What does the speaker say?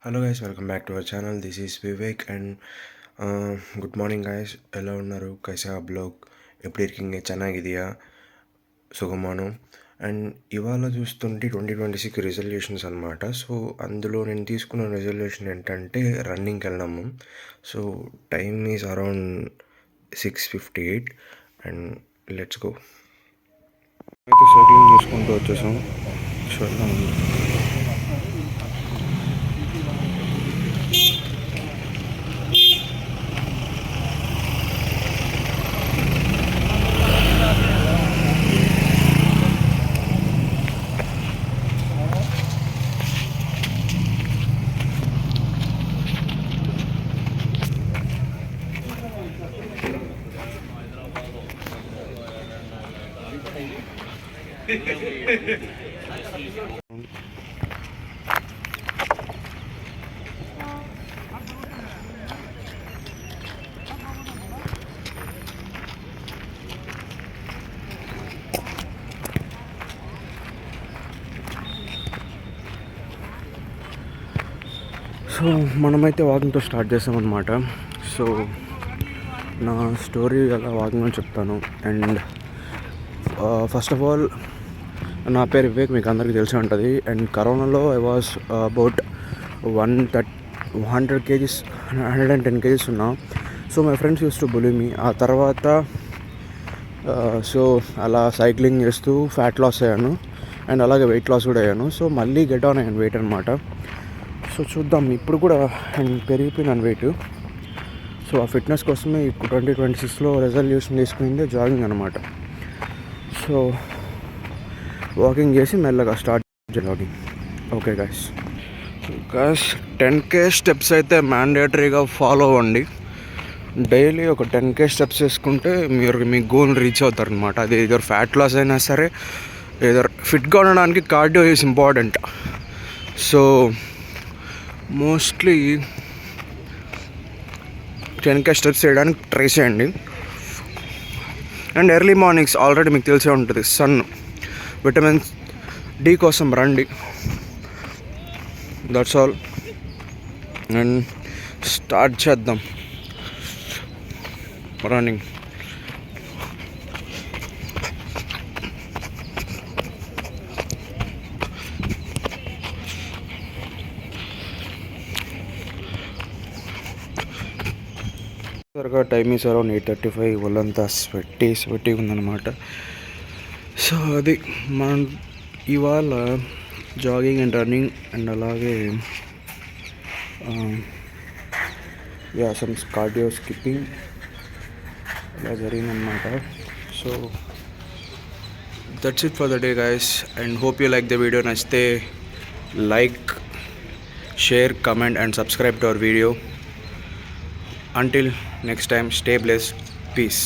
Hello guys, welcome back to our channel. This is Vivek and good morning guys. ಎಲ್ಲ ಉన్నారు ಕೈಸಾ blog ఎప్పుడు ఇరికింగే ಚೆನ್ನಾಗಿದೆಯా సుగమాను. And ఇవాళ చూస్తుంటే 2026 resolutions అనమాట. So అందులో నేను తీసుకున్న రిజల్యూషన్ ఏంటంటే రన్నింగ్కి వెళ్ళాము. So time is around 6:58 and let's go. అయితే సైక్లింగ్ చేసుకుంటూ వచ్చేసాం. చూద్దాం. సో మనమైతే వాకింగ్తో స్టార్ట్ చేసామన్నమాట. సో నా స్టోరీ అలా వాకింగ్ చెప్తాను. అండ్ ఫస్ట్ ఆఫ్ ఆల్ నా పేరు వివేక్, మీకు అందరికీ తెలిసి ఉంటుంది. అండ్ కరోనాలో ఐ వాజ్ అబౌట్ 110 kgs ఉన్నా. So my friends use to bully me. ఆ తర్వాత సో అలా సైక్లింగ్ చేస్తూ ఫ్యాట్ లాస్ అయ్యాను అండ్ అలాగే వెయిట్ లాస్ కూడా అయ్యాను. సో మళ్ళీ గెట్ ఆన్ అయ్యాను వెయిట్ అనమాట. సో చూద్దాం, ఇప్పుడు కూడా అండ్ పెరిగిపోయినాను వెయిట్. సో ఆ ఫిట్నెస్ కోసమే 2026లో రెజల్యూషన్ తీసుకునింది జాగింగ్ అనమాట. సో వాకింగ్ చేసి మెల్లగా start jogging. Okay guys, 10K steps అయితే మ్యాండేటరీగా ఫాలో అవ్వండి. డైలీ ఒక 10K స్టెప్స్ వేసుకుంటే మీరు మీ గోల్ రీచ్ అవుతారు అనమాట. అది ఏదో ఫ్యాట్ లాస్ అయినా సరే, ఏదో ఫిట్గా ఉండడానికి cardio is important. So mostly 10K steps చేయడానికి ట్రై చేయండి. అండ్ ఎర్లీ మార్నింగ్స్ ఆల్రెడీ మీకు తెలిసే ఉంటుంది, సన్ విటమిన్ డి కోసం రండి. That's all. అండ్ స్టార్ట్ చేద్దాం రన్నింగ్. త్వరగా టైమ్ ఈస్ అరౌండ్ 8:35. ఒళ్ళంతా స్వెట్టీ ఉందన్నమాట. సో అది మనం ఇవాళ జాగింగ్ అండ్ రన్నింగ్ అండ్ అలాగే సమ్ కార్డియో స్కిప్పింగ్ ఇలా జరిగిందన్నమాట. So that's it for the day guys, and hope you like the video. నచ్చితే like, share, comment and subscribe to our video. Until next time, stay blessed. Peace.